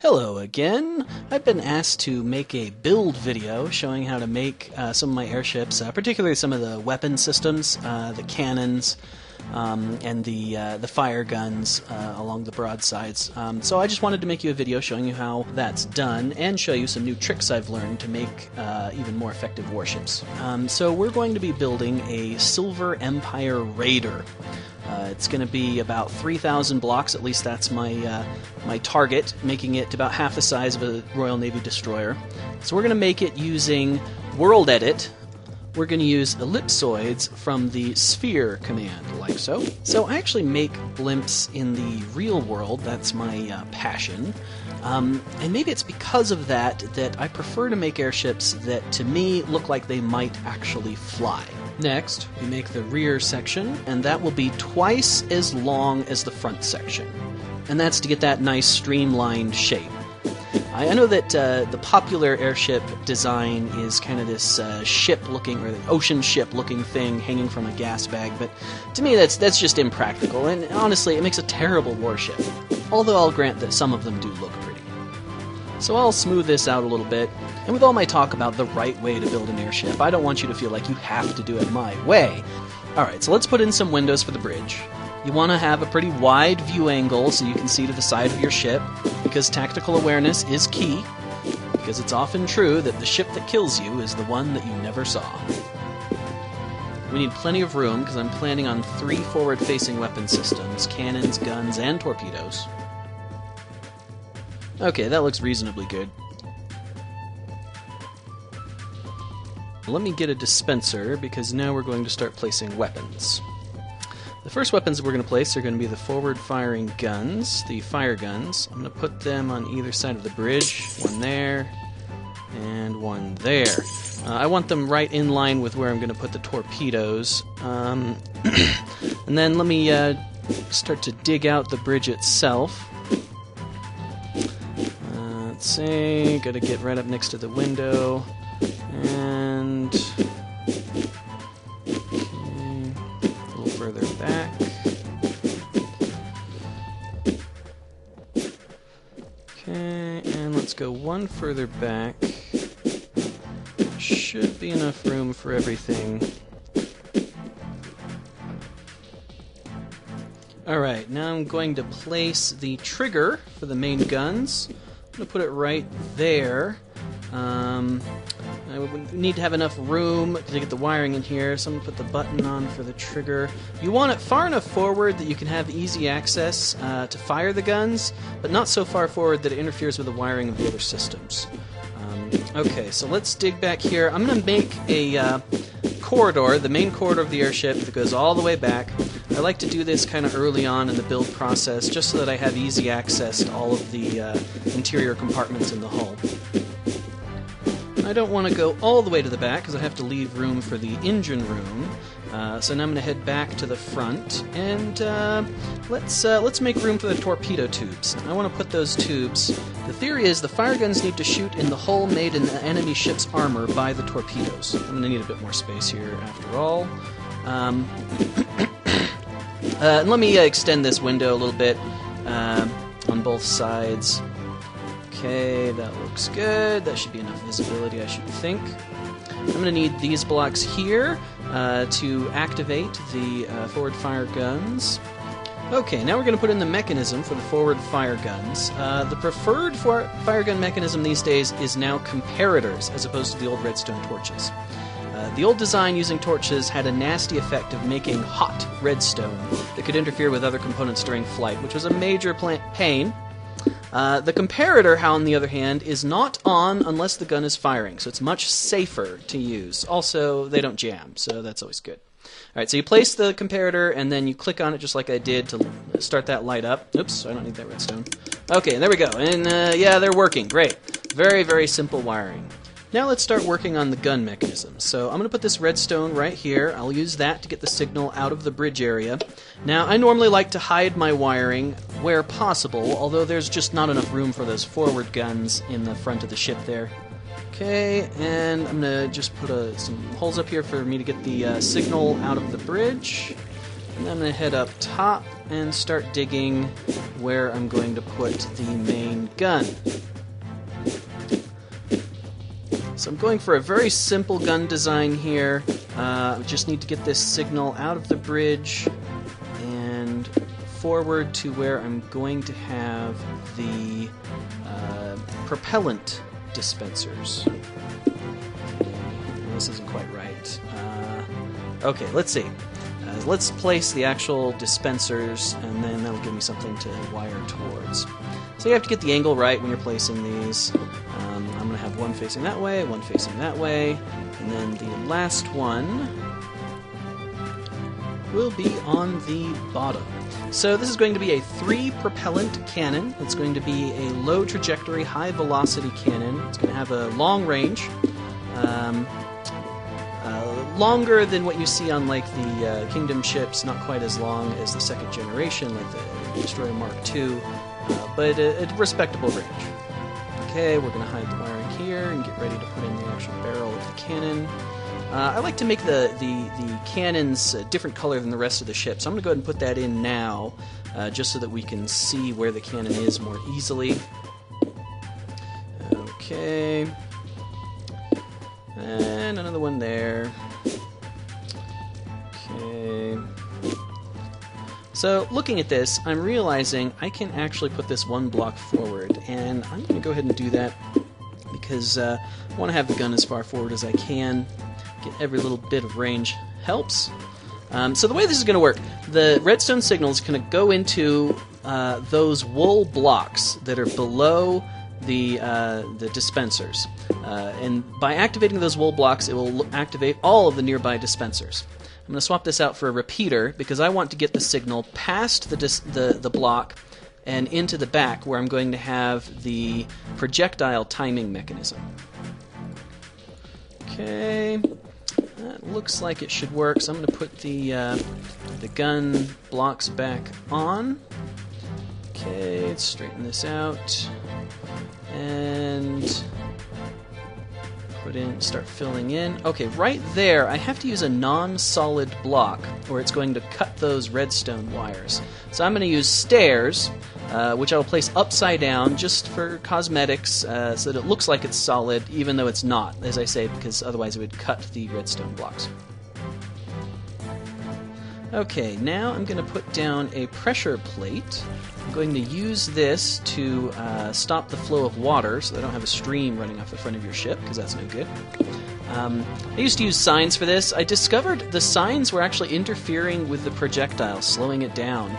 Hello again. I've been asked to make a build video showing how to make some of my airships, particularly some of the weapon systems, the cannons, and the fire guns along the broadsides. So I just wanted to make you a video showing you how that's done and show you some new tricks I've learned to make even more effective warships. So we're going to be building a Silver Empire Raider. It's going to be about 3,000 blocks, at least that's my target, making it about half the size of a Royal Navy destroyer. So we're going to make it using World Edit. We're going to use ellipsoids from the Sphere command, like so. So I actually make blimps in the real world, that's my passion. And maybe it's because of that I prefer to make airships that, to me, look like they might actually fly. Next, we make the rear section, and that will be twice as long as the front section. And that's to get that nice streamlined shape. I know that the popular airship design is kind of this ship-looking, or ocean ship-looking thing hanging from a gas bag, but to me that's just impractical, and honestly, it makes a terrible warship. Although I'll grant that some of them do look pretty. So I'll smooth this out a little bit, and with all my talk about the right way to build an airship, I don't want you to feel like you have to do it my way. Alright, so let's put in some windows for the bridge. You want to have a pretty wide view angle so you can see to the side of your ship, because tactical awareness is key, because it's often true that the ship that kills you is the one that you never saw. We need plenty of room, because I'm planning on 3 forward-facing weapon systems, cannons, guns, and torpedoes. Okay, that looks reasonably good. Let me get a dispenser, because now we're going to start placing weapons. The first weapons that we're going to place are going to be the forward-firing guns, the fire guns. I'm going to put them on either side of the bridge, one there, and one there. I want them right in line with where I'm going to put the torpedoes. And then let me start to dig out the bridge itself. Let's see, got to get right up next to the window, and further back. Okay, and let's go one further back. Should be enough room for everything. Alright, now I'm going to place the trigger for the main guns. I'm going to put it right there. I would need to have enough room to get the wiring in here, so I'm going to put the button on for the trigger. You want it far enough forward that you can have easy access to fire the guns, but not so far forward that it interferes with the wiring of the other systems. Okay, so let's dig back here. I'm going to make a corridor, the main corridor of the airship that goes all the way back. I like to do this kind of early on in the build process, just so that I have easy access to all of the interior compartments in the hull. I don't want to go all the way to the back because I have to leave room for the engine room. So now I'm going to head back to the front, and let's make room for the torpedo tubes. I want to put those tubes. The theory is the fire guns need to shoot in the hole made in the enemy ship's armor by the torpedoes. I'm going to need a bit more space here after all. And let me extend this window a little bit on both sides. Okay, that looks good. That should be enough visibility, I should think. I'm going to need these blocks here to activate the forward fire guns. Okay, now we're going to put in the mechanism for the forward fire guns. The preferred fire gun mechanism these days is now comparators, as opposed to the old redstone torches. The old design using torches had a nasty effect of making hot redstone that could interfere with other components during flight, which was a major pain. The comparator, on the other hand, is not on unless the gun is firing, so it's much safer to use. Also, they don't jam, so that's always good. Alright, so you place the comparator, and then you click on it just like I did to start that light up. Oops, I don't need that redstone. Okay, there we go, and yeah, they're working. Great. Very, very simple wiring. Now let's start working on the gun mechanism. So I'm going to put this redstone right here. I'll use that to get the signal out of the bridge area. Now, I normally like to hide my wiring where possible, although there's just not enough room for those forward guns in the front of the ship there. Okay, and I'm going to just put some holes up here for me to get the signal out of the bridge. And I'm going to head up top and start digging where I'm going to put the main gun. So I'm going for a very simple gun design here. I just need to get this signal out of the bridge and forward to where I'm going to have the propellant dispensers. This isn't quite right. Okay, let's see. Let's place the actual dispensers, and then that'll give me something to wire towards. So you have to get the angle right when you're placing these. I'm going to have one facing that way, one facing that way, and then the last one will be on the bottom. So this is going to be a 3-propellant cannon. It's going to be a low trajectory, high velocity cannon. It's going to have a long range. Longer than what you see on like the Kingdom ships, not quite as long as the second generation, like the Destroyer Mark II, but a respectable range. Okay, we're going to hide the wiring here and get ready to put in the actual barrel of the cannon. I like to make the cannons a different color than the rest of the ship, so I'm going to go ahead and put that in now, just so that we can see where the cannon is more easily. Okay. And another one there. Okay. So, looking at this, I'm realizing I can actually put this one block forward, and I'm going to go ahead and do that because I want to have the gun as far forward as I can. Get every little bit of range helps. So the way this is going to work, the redstone signal is going to go into those wool blocks that are below the dispensers. And by activating those wool blocks, it will activate all of the nearby dispensers. I'm going to swap this out for a repeater because I want to get the signal past the block and into the back where I'm going to have the projectile timing mechanism. Okay, that looks like it should work, so I'm going to put the gun blocks back on. Okay, let's straighten this out. And start filling in. Okay, right there, I have to use a non-solid block, or it's going to cut those redstone wires. So I'm going to use stairs, which I will place upside down just for cosmetics, so that it looks like it's solid, even though it's not, as I say, because otherwise it would cut the redstone blocks. Okay, now I'm going to put down a pressure plate. I'm going to use this to stop the flow of water so that I don't have a stream running off the front of your ship, because that's no good. I used to use signs for this. I discovered the signs were actually interfering with the projectile, slowing it down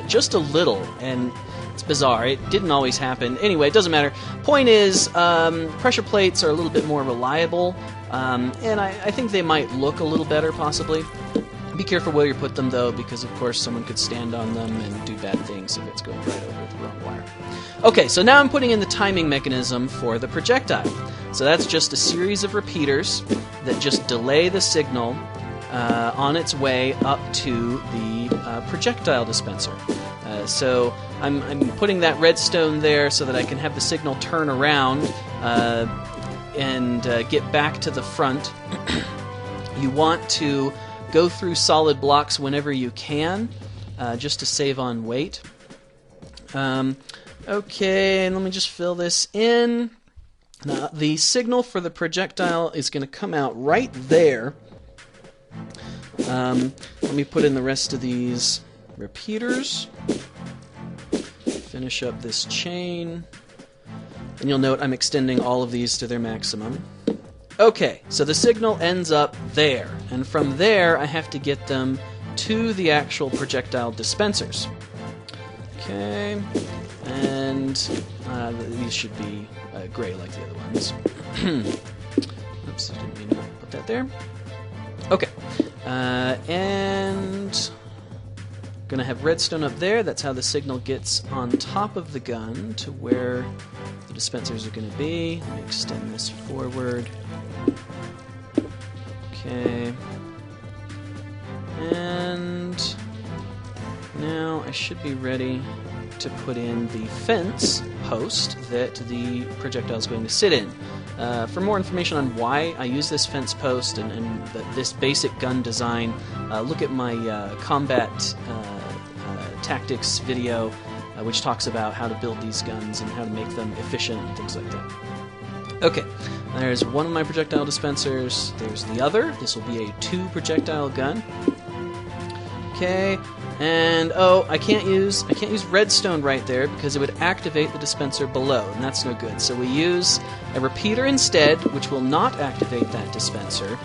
just a little, and it's bizarre. It didn't always happen. Anyway, it doesn't matter. Point is, pressure plates are a little bit more reliable, and I think they might look a little better, possibly. Be careful where you put them, though, because, of course, someone could stand on them and do bad things if it's going right over the wrong wire. Okay, so now I'm putting in the timing mechanism for the projectile. So that's just a series of repeaters that just delay the signal on its way up to the projectile dispenser. So I'm putting that redstone there so that I can have the signal turn around and get back to the front. You want to go through solid blocks whenever you can, just to save on weight. Okay, and let me just fill this in. Now, the signal for the projectile is going to come out right there. Let me put in the rest of these repeaters. Finish up this chain. And you'll note I'm extending all of these to their maximum. Okay, so the signal ends up there, and from there I have to get them to the actual projectile dispensers. Okay, and these should be gray like the other ones. Oops, I didn't mean to put that there. Okay, and gonna have redstone up there. That's how the signal gets on top of the gun to where the dispensers are going to be. Let me extend this forward. Okay. And now I should be ready to put in the fence post that the projectile is going to sit in. For more information on why I use this fence post and this basic gun design, look at my combat tactics video, which talks about how to build these guns and how to make them efficient and things like that. Okay, there's one of my projectile dispensers. There's the other. This will be a 2-projectile gun. Okay, and oh, I can't use redstone right there because it would activate the dispenser below, and that's no good. So we use a repeater instead, which will not activate that dispenser.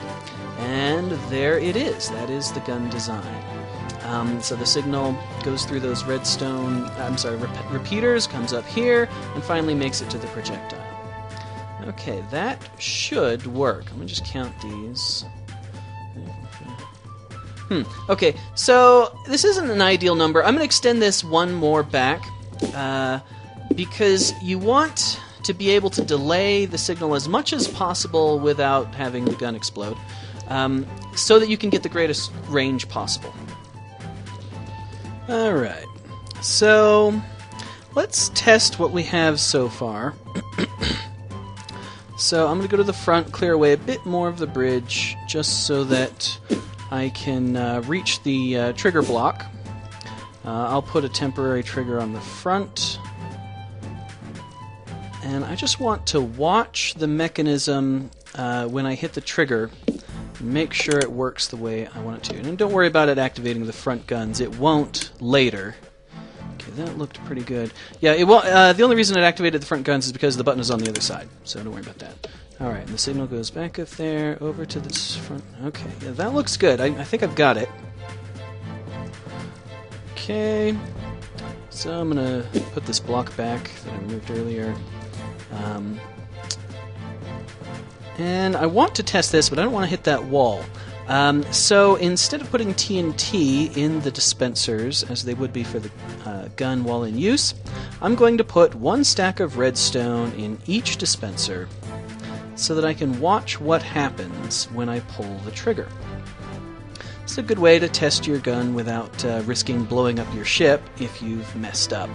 And there it is. That is the gun design. So the signal goes through those repeaters, comes up here, and finally makes it to the projectile. Okay, that should work. Let me just count these. Okay, so this isn't an ideal number. I'm going to extend this one more back because you want to be able to delay the signal as much as possible without having the gun explode, so that you can get the greatest range possible. Alright, so let's test what we have so far. So I'm going to go to the front, clear away a bit more of the bridge, just so that I can reach the trigger block. I'll put a temporary trigger on the front. And I just want to watch the mechanism when I hit the trigger, make sure it works the way I want it to. And don't worry about it activating the front guns. It won't later. Okay, that looked pretty good. Yeah, it won't, the only reason it activated the front guns is because the button is on the other side, so don't worry about that. Alright, and the signal goes back up there, over to this front. Okay, yeah, that looks good. I think I've got it. Okay, so I'm going to put this block back that I removed earlier. And I want to test this, but I don't want to hit that wall. So instead of putting TNT in the dispensers, as they would be for the gun while in use, I'm going to put 1 stack of redstone in each dispenser so that I can watch what happens when I pull the trigger. It's a good way to test your gun without risking blowing up your ship if you've messed up.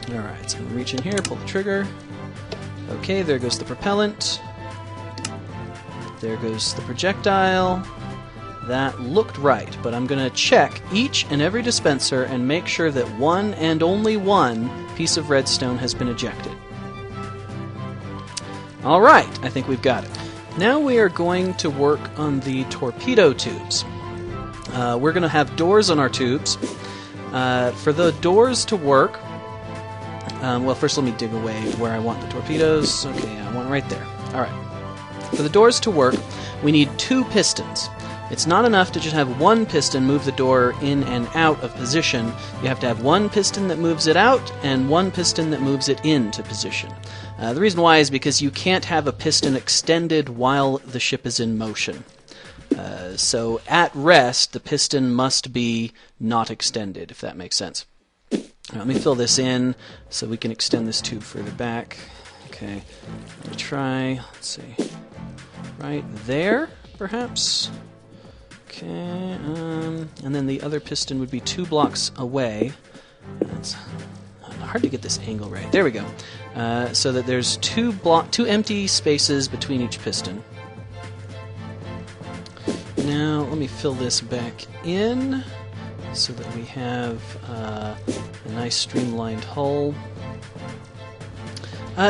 Alright, so I'm going to reach in here, pull the trigger. Okay, there goes the propellant. There goes the projectile. That looked right, but I'm going to check each and every dispenser and make sure that one and only one piece of redstone has been ejected. Alright, I think we've got it. Now we are going to work on the torpedo tubes. We're going to have doors on our tubes. For the doors to work, well, first let me dig away where I want the torpedoes. Okay, I want it right there. Alright. For the doors to work, we need 2 pistons. It's not enough to just have 1 piston move the door in and out of position. You have to have 1 piston that moves it out and 1 piston that moves it into position. The reason why is because you can't have a piston extended while the ship is in motion. So at rest, the piston must be not extended, if that makes sense. Let me fill this in so we can extend this tube further back. Okay, let me try, let's see, right there, perhaps? Okay, and then the other piston would be 2 blocks away. It's hard to get this angle right. There we go. So that there's 2 empty spaces between each piston. Now, let me fill this back in so that we have a nice streamlined hull.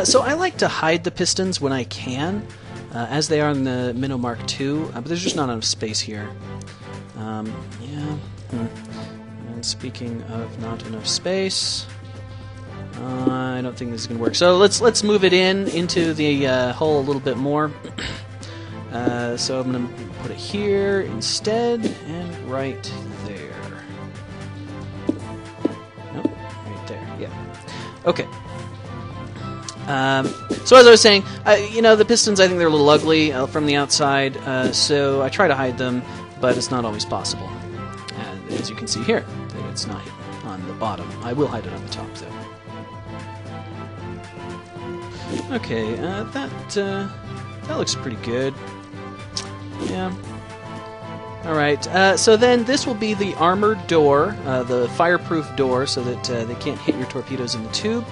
So I like to hide the pistons when I can, as they are in the Minnow Mark II, but there's just not enough space here. And speaking of not enough space, I don't think this is going to work. So let's move it into the hull a little bit more. So I'm going to put it here instead, and right there. Nope, right there. Yeah. Okay. So as I was saying, the pistons, I think they're a little ugly from the outside, so I try to hide them, but it's not always possible. As you can see here, that it's not on the bottom. I will hide it on the top, though. Okay, that looks pretty good. Yeah. Alright, so then this will be the armored door, the fireproof door, so that they can't hit your torpedoes in the tube.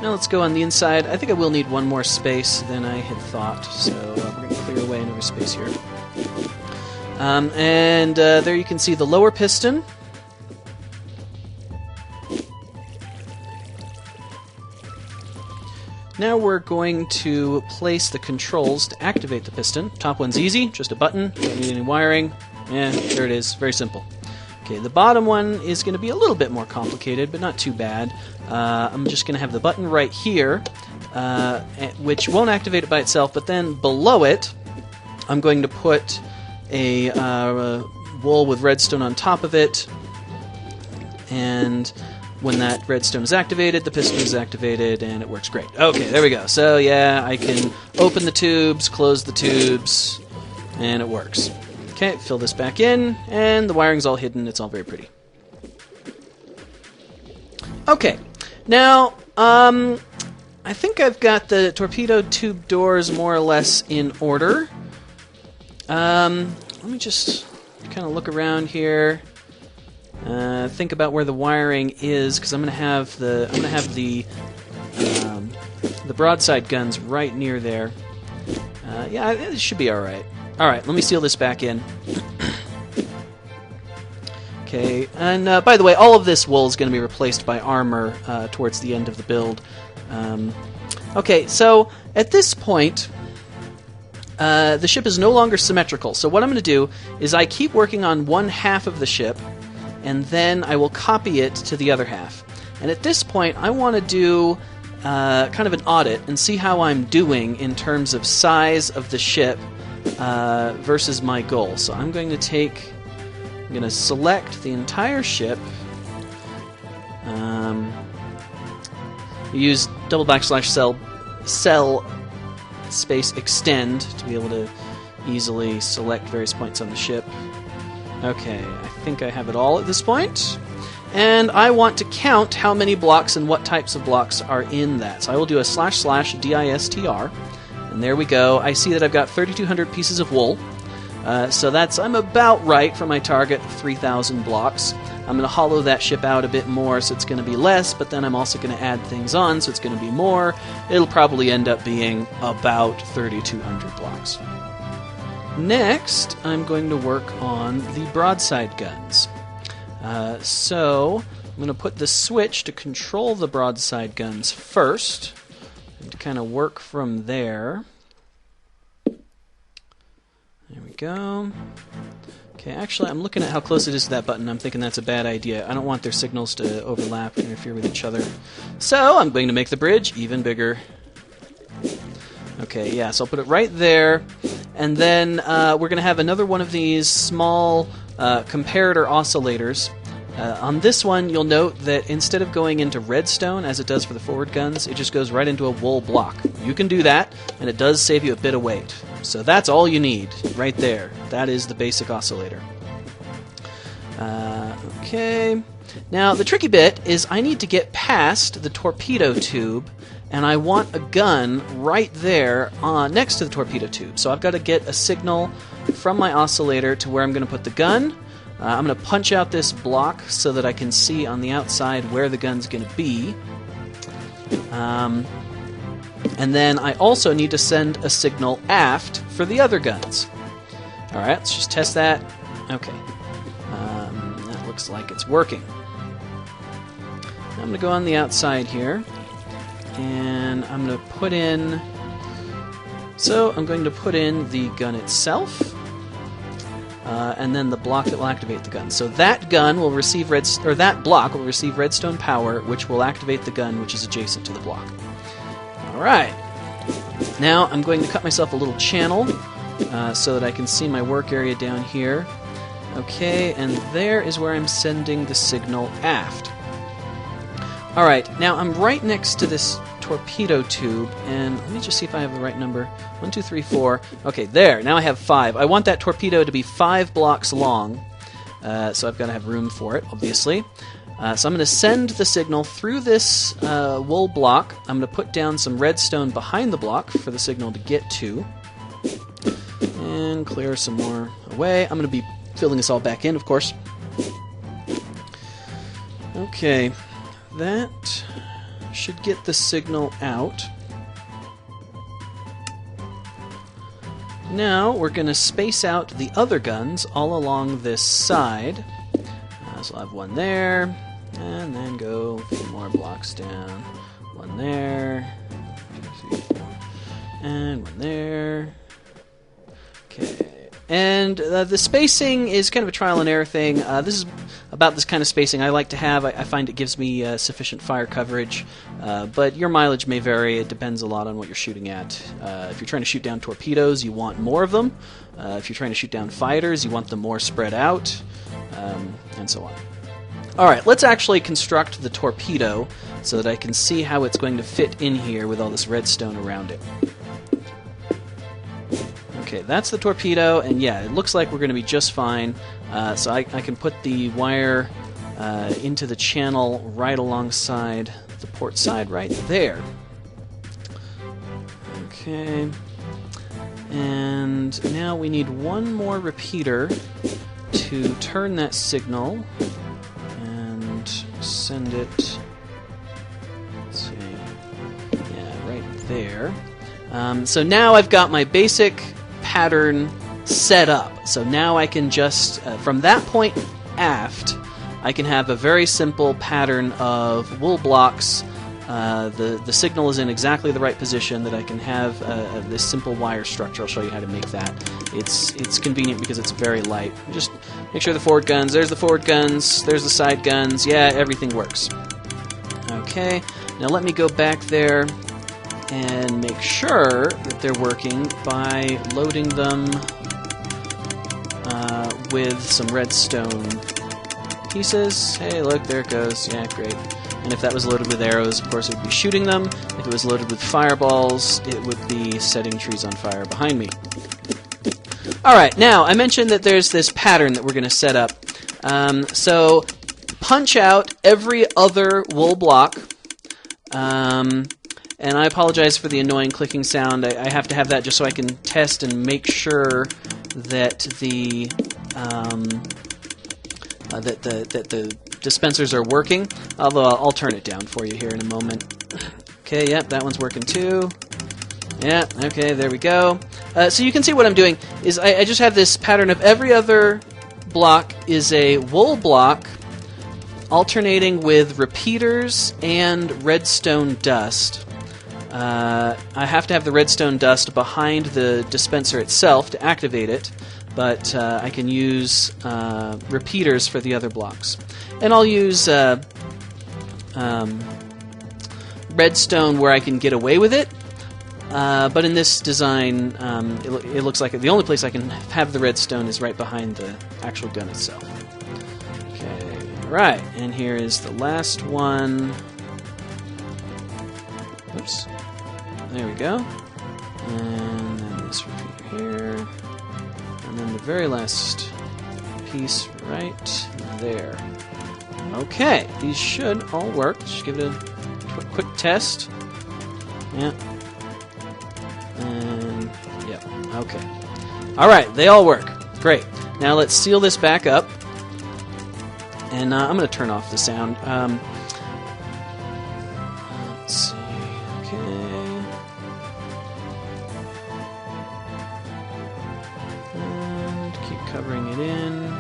Now let's go on the inside. I think I will need one more space than I had thought, so we're going to clear away another space here. There you can see the lower piston. Now we're going to place the controls to activate the piston. Top one's easy, just a button, don't need any wiring. Yeah, there it is, very simple. Okay, the bottom one is going to be a little bit more complicated, but not too bad. I'm just going to have the button right here, which won't activate it by itself, but then below it, I'm going to put a wool with redstone on top of it, and when that redstone is activated, the piston is activated, and it works great. Okay, there we go. So yeah, I can open the tubes, close the tubes, and it works. Okay, fill this back in, and the wiring's all hidden. It's all very pretty. Okay, now, I think I've got the torpedo tube doors more or less in order. Let me just kind of look around here. Think about where the wiring is, because I'm going to have the broadside guns right near there. Yeah, it should be all right. All right, let me seal this back in. Okay, and by the way, all of this wool is going to be replaced by armor towards the end of the build. Okay, so at this point, the ship is no longer symmetrical. So what I'm going to do is I keep working on one half of the ship, and then I will copy it to the other half. And at this point, I want to do kind of an audit and see how I'm doing in terms of size of the ship versus my goal. So I'm going to select the entire ship. Use /cell space extend to be able to easily select various points on the ship. Okay, I think I have it all at this point. And I want to count how many blocks and what types of blocks are in that. So I will do a //distr, and there we go. I see that I've got 3,200 pieces of wool. So I'm about right for my target of 3,000 blocks. I'm going to hollow that ship out a bit more, so it's going to be less, but then I'm also going to add things on, so it's going to be more. It'll probably end up being about 3,200 blocks. Next, I'm going to work on the broadside guns. So I'm going to put the switch to control the broadside guns first, and to kind of work from there. There we go. Okay, actually, I'm looking at how close it is to that button. I'm thinking that's a bad idea. I don't want their signals to overlap and interfere with each other. So I'm going to make the bridge even bigger. Okay, yeah, so I'll put it right there. And then we're going to have another one of these small comparator oscillators. On this one, you'll note that instead of going into redstone, as it does for the forward guns, it just goes right into a wool block. You can do that, and it does save you a bit of weight. So that's all you need, right there. That is the basic oscillator. Okay. Now, the tricky bit is I need to get past the torpedo tube, and I want a gun right there next to the torpedo tube. So I've got to get a signal from my oscillator to where I'm going to put the gun. I'm going to punch out this block so that I can see on the outside where the gun's going to be. And then I also need to send a signal aft for the other guns. Alright, let's just test that. Okay. That looks like it's working. I'm going to go on the outside here, and I'm going to put in... So I'm going to put in the gun itself, and then the block that will activate the gun. So that gun will receive that block will receive redstone power, which will activate the gun which is adjacent to the block. Alright. Now I'm going to cut myself a little channel so that I can see my work area down here. Okay, and there is where I'm sending the signal aft. Alright, now I'm right next to this torpedo tube, and let me just see if I have the right number. 1, 2, 3, 4. Okay, there. Now I have 5. I want that torpedo to be 5 blocks long, so I've got to have room for it, obviously. So I'm going to send the signal through this wool block. I'm going to put down some redstone behind the block for the signal to get to. And clear some more away. I'm going to be filling this all back in, of course. Okay, that should get the signal out. Now we're going to space out the other guns all along this side. So I'll have one there, and then go a few more blocks down. One there, 2, 3, 4, and one there. Okay. And the spacing is kind of a trial and error thing. This is about this kind of spacing I like to have. I find it gives me sufficient fire coverage, but your mileage may vary. It depends a lot on what you're shooting at. If you're trying to shoot down torpedoes, you want more of them. If you're trying to shoot down fighters, you want them more spread out, and so on. Alright, let's actually construct the torpedo so that I can see how it's going to fit in here with all this redstone around it. Okay, that's the torpedo, and yeah, it looks like we're going to be just fine. So I can put the wire into the channel right alongside the port side right there. Okay, and now we need one more repeater to turn that signal and send it, let's see, yeah, right there. So now I've got my basic pattern set up. So now I can just, from that point aft, I can have a very simple pattern of wool blocks. The signal is in exactly the right position that I can have this simple wire structure. I'll show you how to make that. It's convenient because it's very light. Just make sure the forward guns, there's the forward guns, there's the side guns, yeah, everything works. Okay, now let me go back there and make sure that they're working by loading them with some redstone pieces. Hey, look, there it goes. Yeah, great. And if that was loaded with arrows, of course, it would be shooting them. If it was loaded with fireballs, it would be setting trees on fire behind me. Alright, now, I mentioned that there's this pattern that we're going to set up. So, punch out every other wool block. And I apologize for the annoying clicking sound. I have to have that just so I can test and make sure that the dispensers are working. Although I'll turn it down for you here in a moment. Okay, yep, that one's working too. Yeah, okay, there we go. So you can see what I'm doing is I just have this pattern of every other block is a wool block alternating with repeaters and redstone dust. I have to have the redstone dust behind the dispenser itself to activate it, but I can use repeaters for the other blocks. And I'll use redstone where I can get away with it, but in this design, it looks like the only place I can have the redstone is right behind the actual gun itself. Okay, right, and here is the last one. Oops. There we go. And then this repeater here. And then the very last piece right there. Okay, these should all work. Just give it a quick test. Yeah. And, yeah, okay. Alright, they all work. Great. Now let's seal this back up. And I'm going to turn off the sound. Let's see. Okay. And keep covering it in.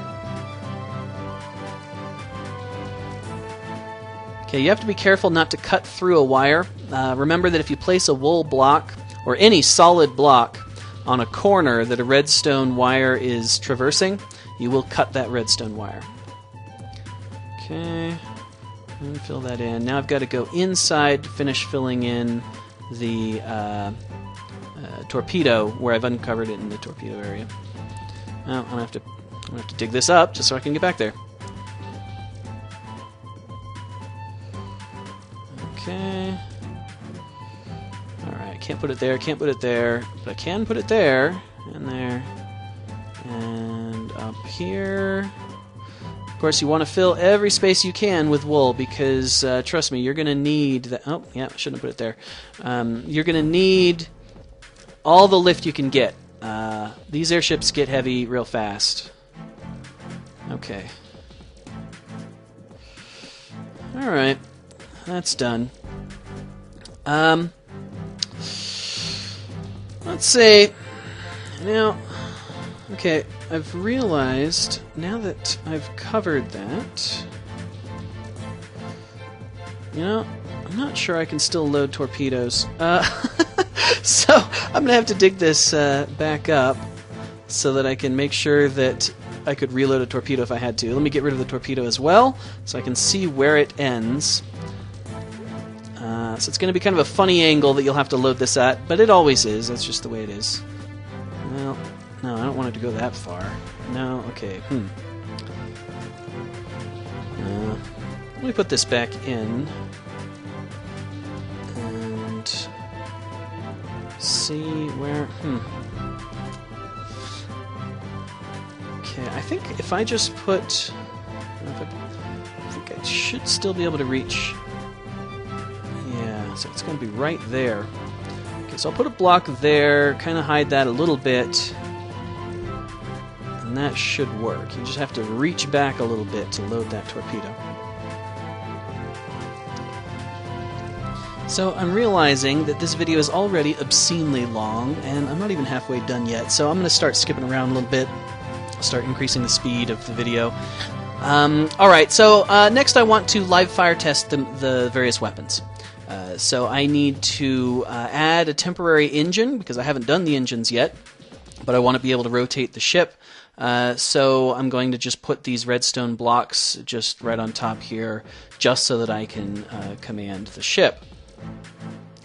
Okay, you have to be careful not to cut through a wire. Remember that if you place a wool block or any solid block on a corner that a redstone wire is traversing, you will cut that redstone wire. Okay, and fill that in. Now I've got to go inside to finish filling in the torpedo where I've uncovered it in the torpedo area. Now I'm gonna have to dig this up just so I can get back there. Okay. Alright, can't put it there, can't put it there, but I can put it there, and there, and up here. Of course, you want to fill every space you can with wool because, trust me, you're going to need that. Oh, yeah, I shouldn't have put it there. You're going to need all the lift you can get. These airships get heavy real fast. Okay. Alright. That's done. Let's see. Now, okay, I've realized now that I've covered that, I'm not sure I can still load torpedoes. So I'm gonna have to dig this back up so that I can make sure that I could reload a torpedo if I had to. Let me get rid of the torpedo as well so I can see where it ends. So it's going to be kind of a funny angle that you'll have to load this at, but it always is. That's just the way it is. Well, no, I don't want it to go that far. No, okay. Let me put this back in and see where... Okay, I think if I just put... I think I should still be able to reach... Yeah, so it's going to be right there. Okay, so I'll put a block there, kind of hide that a little bit, and that should work. You just have to reach back a little bit to load that torpedo. So I'm realizing that this video is already obscenely long, and I'm not even halfway done yet, so I'm going to start skipping around a little bit, start increasing the speed of the video. Alright, so next I want to live fire test the various weapons. So I need to add a temporary engine, because I haven't done the engines yet, but I want to be able to rotate the ship. So I'm going to just put these redstone blocks just right on top here, just so that I can command the ship.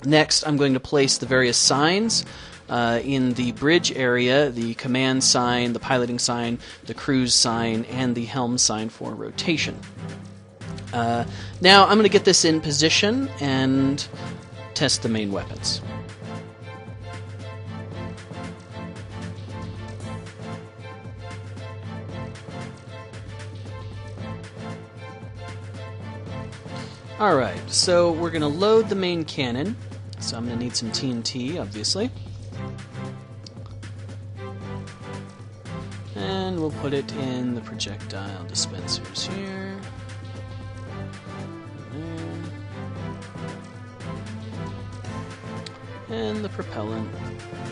Next, I'm going to place the various signs in the bridge area, the command sign, the piloting sign, the cruise sign, and the helm sign for rotation. Now I'm going to get this in position and test the main weapons. Alright, so we're going to load the main cannon. So I'm going to need some TNT, obviously. And we'll put it in the projectile dispensers here. And the propellant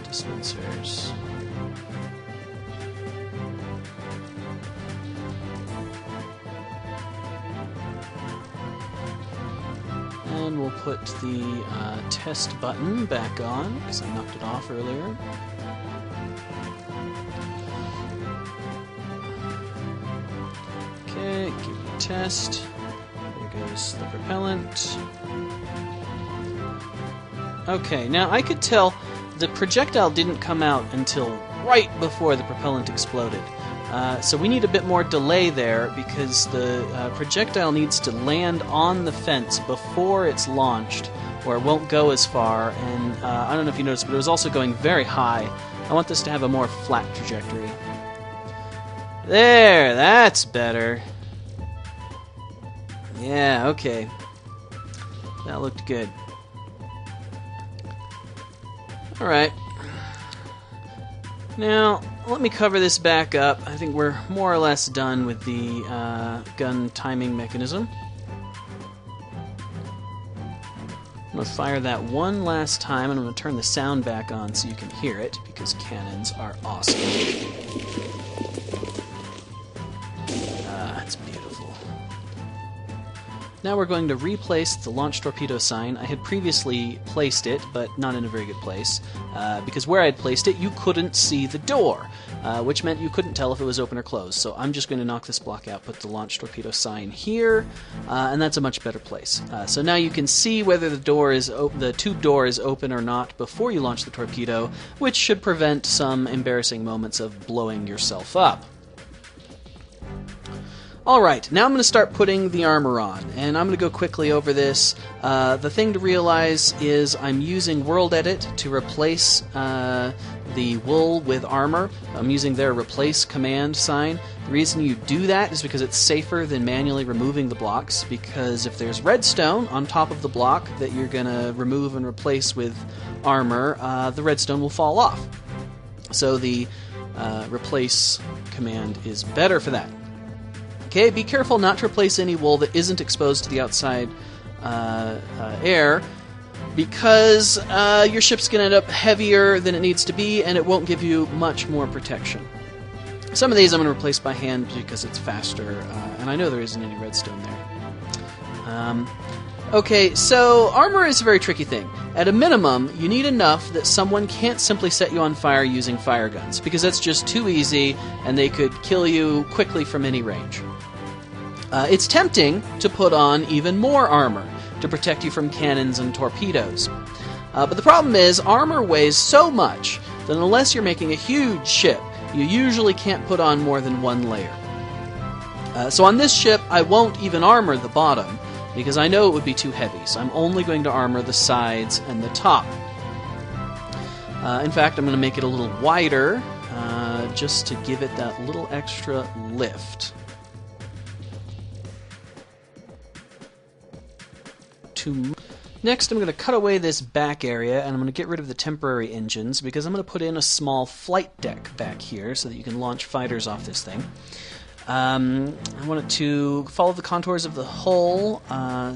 dispensers. And we'll put the test button back on, because I knocked it off earlier. Okay, give it a test. There goes the propellant. Okay, now I could tell the projectile didn't come out until right before the propellant exploded. So we need a bit more delay there, because the projectile needs to land on the fence before it's launched, or it won't go as far. And I don't know if you noticed, but it was also going very high. I want this to have a more flat trajectory. There, that's better. Yeah, okay. That looked good. Alright. Now, let me cover this back up. I think we're more or less done with the gun timing mechanism. I'm going to fire that one last time, and I'm going to turn the sound back on so you can hear it, because cannons are awesome. It's beautiful. Now we're going to replace the launch torpedo sign. I had previously placed it, but not in a very good place, because where I had placed it, you couldn't see the door, which meant you couldn't tell if it was open or closed. So I'm just going to knock this block out, put the launch torpedo sign here, and that's a much better place. So now you can see whether the tube door is open or not before you launch the torpedo, which should prevent some embarrassing moments of blowing yourself up. Alright, now I'm going to start putting the armor on, and I'm going to go quickly over this. The thing to realize is I'm using World Edit to replace the wool with armor. I'm using their replace command sign. The reason you do that is because it's safer than manually removing the blocks, because if there's redstone on top of the block that you're going to remove and replace with armor, the redstone will fall off. So the replace command is better for that. Okay, be careful not to replace any wool that isn't exposed to the outside air. because your ship's going to end up heavier than it needs to be, and it won't give you much more protection. Some of these I'm going to replace by hand because it's faster, and I know there isn't any redstone there. Okay, so armor is a very tricky thing. At a minimum, you need enough that someone can't simply set you on fire using fire guns, because that's just too easy, and they could kill you quickly from any range. It's tempting to put on even more armor to protect you from cannons and torpedoes. But the problem is, armor weighs so much that unless you're making a huge ship, you usually can't put on more than one layer. So on this ship, I won't even armor the bottom, because I know it would be too heavy, so I'm only going to armor the sides and the top. In fact, I'm going to make it a little wider, just to give it that little extra lift. Next, I'm going to cut away this back area, and I'm going to get rid of the temporary engines, because I'm going to put in a small flight deck back here so that you can launch fighters off this thing. I want it to follow the contours of the hull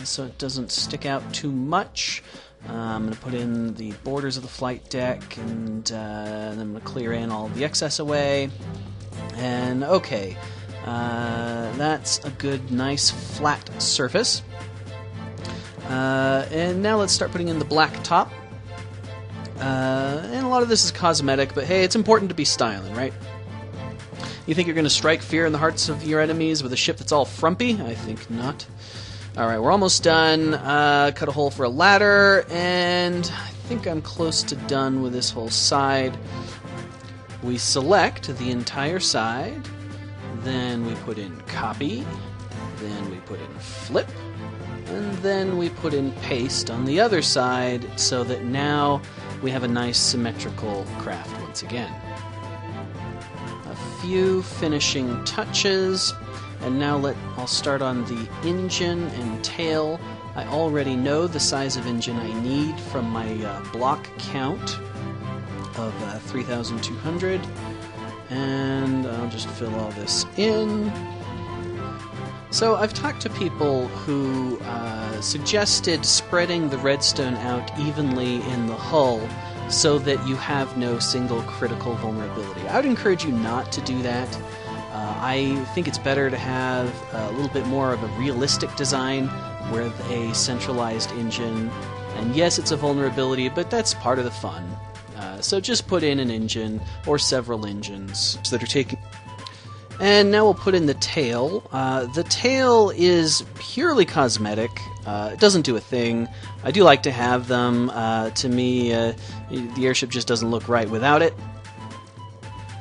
so it doesn't stick out too much. I'm going to put in the borders of the flight deck, and then I'm going to clear in all the excess away. And okay, that's a good, nice, flat surface. And now let's start putting in the black top. And a lot of this is cosmetic, but hey, it's important to be styling, right? You think you're going to strike fear in the hearts of your enemies with a ship that's all frumpy? I think not. Alright, we're almost done. Cut a hole for a ladder, and I think I'm close to done with this whole side. We select the entire side, then we put in copy, then we put in flip, and then we put in paste on the other side, so that now we have a nice symmetrical craft once again. Few finishing touches, and now I'll start on the engine and tail. I already know the size of engine I need from my block count of 3,200, and I'll just fill all this in. So I've talked to people who suggested spreading the redstone out evenly in the hull so that you have no single critical vulnerability. I would encourage you not to do that. I think it's better to have a little bit more of a realistic design with a centralized engine. And yes, it's a vulnerability, but that's part of the fun. So just put in an engine or several engines that are taking... And now we'll put in the tail. The tail is purely cosmetic. It doesn't do a thing. I do like to have them. To me, the airship just doesn't look right without it.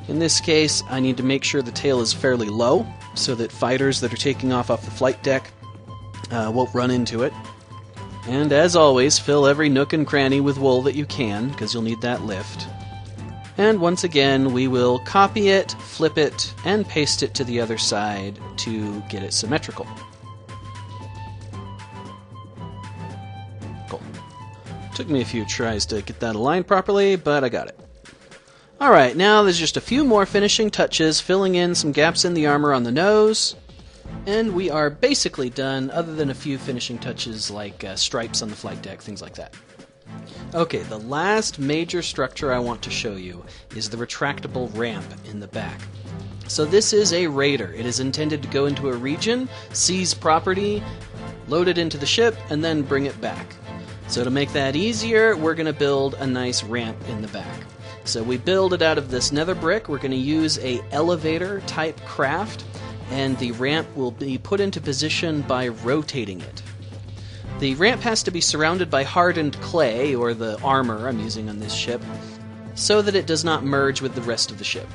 In this case, I need to make sure the tail is fairly low so that fighters that are taking off the flight deck won't run into it. And as always, fill every nook and cranny with wool that you can, because you'll need that lift. And once again, we will copy it, flip it, and paste it to the other side to get it symmetrical. Cool. Took me a few tries to get that aligned properly, but I got it. Alright, now there's just a few more finishing touches, filling in some gaps in the armor on the nose, and we are basically done, other than a few finishing touches like stripes on the flight deck, things like that. Okay, the last major structure I want to show you is the retractable ramp in the back. So this is a raider. It is intended to go into a region, seize property, load it into the ship, and then bring it back. So to make that easier, we're going to build a nice ramp in the back. So we build it out of this nether brick. We're going to use a elevator type craft, and the ramp will be put into position by rotating it. The ramp has to be surrounded by hardened clay, or the armor I'm using on this ship, so that it does not merge with the rest of the ship.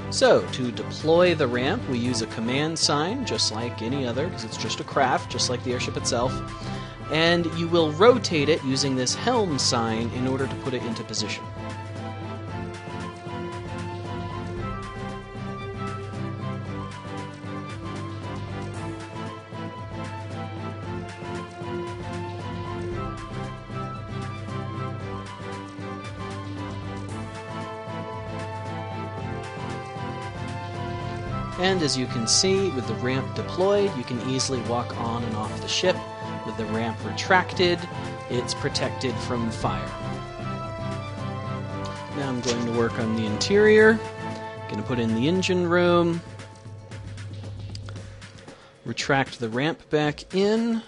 So, to deploy the ramp, we use a command sign, just like any other, because it's just a craft, just like the airship itself. And you will rotate it using this helm sign in order to put it into position. And as you can see, with the ramp deployed, you can easily walk on and off the ship. With the ramp retracted, it's protected from fire. Now I'm going to work on the interior. Going to put in the engine room. Retract the ramp back in.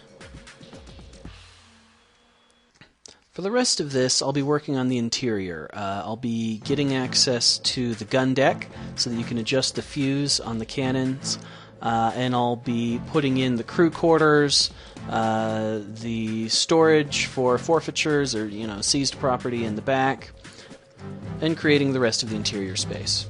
For the rest of this, I'll be working on the interior. I'll be getting access to the gun deck so that you can adjust the fuse on the cannons, and I'll be putting in the crew quarters, the storage for forfeitures or seized property in the back, and creating the rest of the interior space.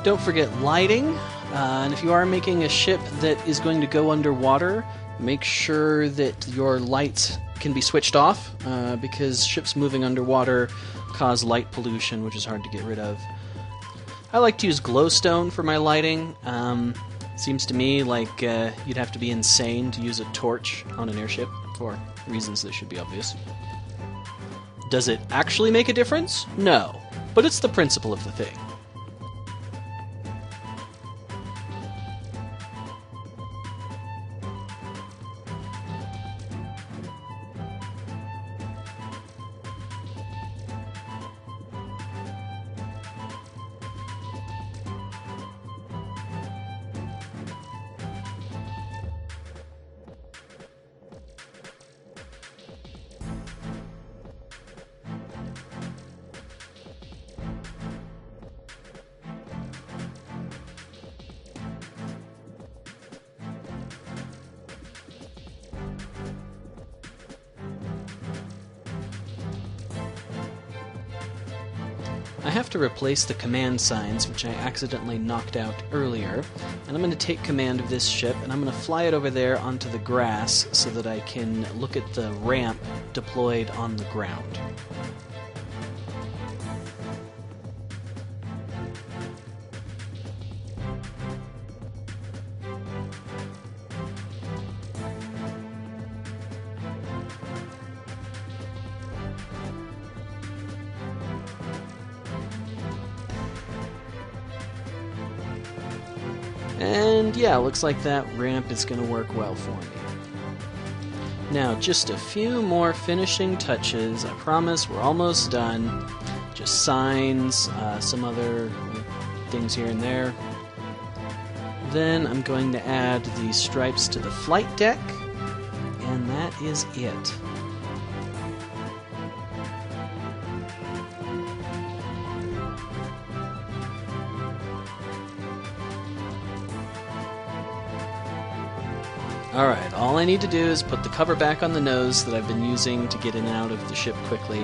Don't forget lighting, and if you are making a ship that is going to go underwater, make sure that your lights can be switched off, because ships moving underwater cause light pollution, which is hard to get rid of. I like to use glowstone for my lighting. Seems to me like you'd have to be insane to use a torch on an airship, for reasons that should be obvious. Does it actually make a difference? No, but it's the principle of the thing. I have to replace the command signs, which I accidentally knocked out earlier, and I'm going to take command of this ship and I'm going to fly it over there onto the grass so that I can look at the ramp deployed on the ground. And yeah, looks like that ramp is going to work well for me. Now, just a few more finishing touches. I promise we're almost done. Just signs, some other things here and there. Then I'm going to add the stripes to the flight deck, and that is it. Alright, all I need to do is put the cover back on the nose that I've been using to get in and out of the ship quickly,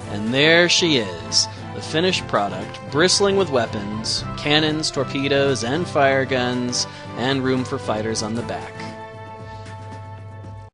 and there she is, the finished product, bristling with weapons, cannons, torpedoes, and fire guns, and room for fighters on the back.